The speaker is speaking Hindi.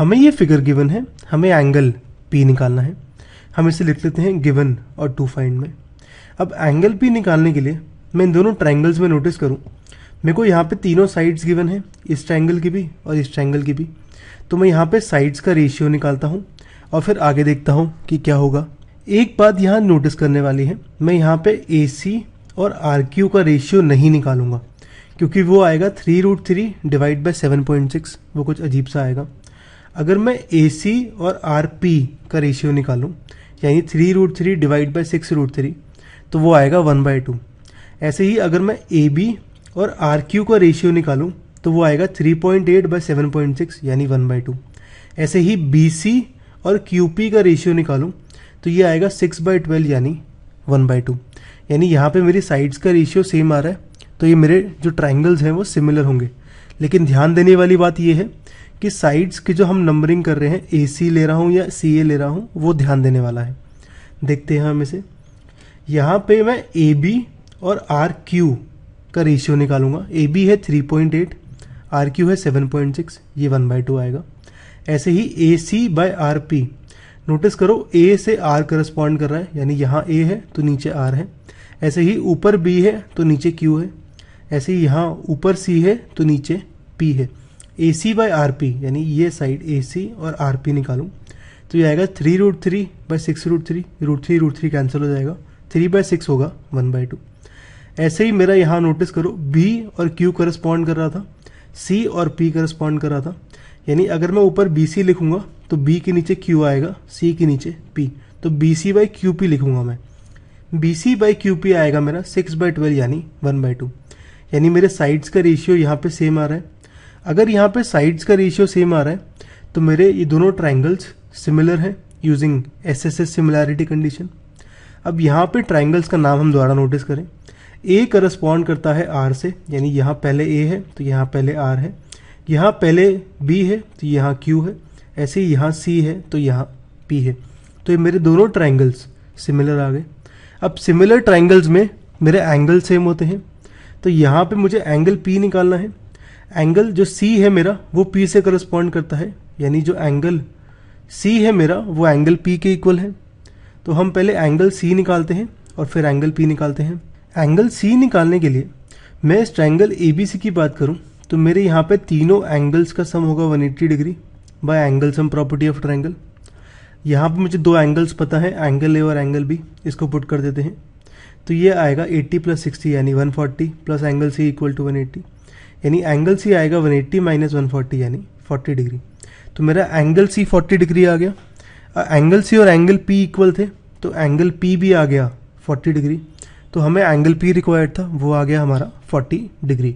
हमें ये फिगर गिवन है, हमें एंगल P निकालना है। हम इसे लिख लेते हैं गिवन और टू फाइंड में। अब एंगल P निकालने के लिए मैं इन दोनों ट्रायंगल्स में नोटिस करूं, मेरे को यहाँ पे तीनों साइड्स गिवन है, इस ट्रायंगल की भी और इस ट्रायंगल की भी। तो मैं यहाँ पे साइड्स का रेशियो निकालता हूँ और फिर आगे देखता हूँ कि क्या होगा। एक बात यहाँ नोटिस करने वाली है, मैं यहाँ पे AC और RQ का रेशियो नहीं निकालूंगा, क्योंकि वो आएगा 3√3 डिवाइड बाय 7.6, वो कुछ अजीब सा आएगा। अगर मैं AC और RP का रेशियो निकालूं, यानी 3√3 डिवाइड बाय 6√3, तो वो आएगा 1/2। ऐसे ही अगर मैं AB और RQ का रेशियो निकालूं, तो वो आएगा 3.8 बाय 7.6, यानी 1/2। ऐसे ही BC और QP का रेशियो निकालूं, तो ये आएगा 6/12, यानी 1/2। यानी यहाँ पे मेरी साइड्स का रेशियो सेम आ रहा है, तो ये मेरे जो ट्रायंगल्स हैं वो सिमिलर होंगे। लेकिन ध्यान देने वाली बात ये है कि साइड्स की जो हम नंबरिंग कर रहे हैं, AC ले रहा हूँ या CA ले रहा हूँ, वो ध्यान देने वाला है। देखते हैं हम इसे। यहाँ पे मैं AB और RQ का रेशियो निकालूंगा। AB है 3.8, RQ है 7.6, ये 1/2 आएगा। ऐसे ही AC बाय RP, नोटिस करो A से R करस्पॉन्ड कर रहा है, यानी यहाँ A है तो नीचे R है। ऐसे ही ऊपर B है तो नीचे Q है। ऐसे ही यहाँ ऊपर C है तो नीचे P है। AC बाय RP, यानी ये साइड AC और RP निकालूं, तो ये आएगा 3√3 बाय 6√3, √3 कैंसिल हो जाएगा, 3/6 होगा 1/2। ऐसे ही मेरा यहाँ नोटिस करो B और Q करस्पॉन्ड कर रहा था, C और P करस्पॉन्ड कर रहा था। यानी अगर मैं ऊपर BC लिखूंगा तो B के नीचे Q आएगा, C के नीचे P, तो BC बाई QP लिखूंगा मैं। BC बाई QP आएगा मेरा 6/12, यानी 1/2। यानी मेरे साइड्स का रेशियो यहाँ पे सेम आ रहा है। अगर यहाँ पे साइड्स का रेशियो सेम आ रहा है तो मेरे ये दोनों ट्रायंगल्स सिमिलर हैं यूजिंग SSS सिमिलैरिटी कंडीशन। अब यहाँ पे ट्रायंगल्स का नाम हम दोबारा नोटिस करें। A करस्पॉन्ड करता है R से, यानी यहाँ पहले A है तो यहाँ पहले R है, यहाँ पहले B है तो यहाँ Q है, ऐसे ही यहाँ C है तो यहाँ P है। तो ये मेरे दोनों ट्रायंगल्स सिमिलर आ गए। अब सिमिलर ट्रायंगल्स में मेरे एंगल सेम होते हैं, तो यहाँ पे मुझे एंगल P निकालना है। एंगल जो C है मेरा वो P से करस्पॉन्ड करता है, यानी जो एंगल C है मेरा वो एंगल P के इक्वल है। तो हम पहले एंगल C निकालते हैं और फिर एंगल P निकालते हैं। एंगल C निकालने के लिए मैं इस ट्रायंगल ABC की बात करूं तो मेरे यहाँ पे तीनों एंगल्स का सम होगा 180 degree by angle sum property of triangle. यहाँ पे मुझे दो एंगल्स पता है, एंगल A और एंगल B, इसको पुट कर देते हैं तो ये आएगा 80 + 60 यानी 140 plus angle C equal to 180, यानी एंगल C आएगा 180 माइनस 140 यानी 40 डिग्री। तो मेरा एंगल C 40 डिग्री आ गया। एंगल C और एंगल P इक्वल थे तो एंगल P भी आ गया 40 डिग्री। तो हमें एंगल P रिक्वायर्ड था, वो आ गया हमारा 40 डिग्री।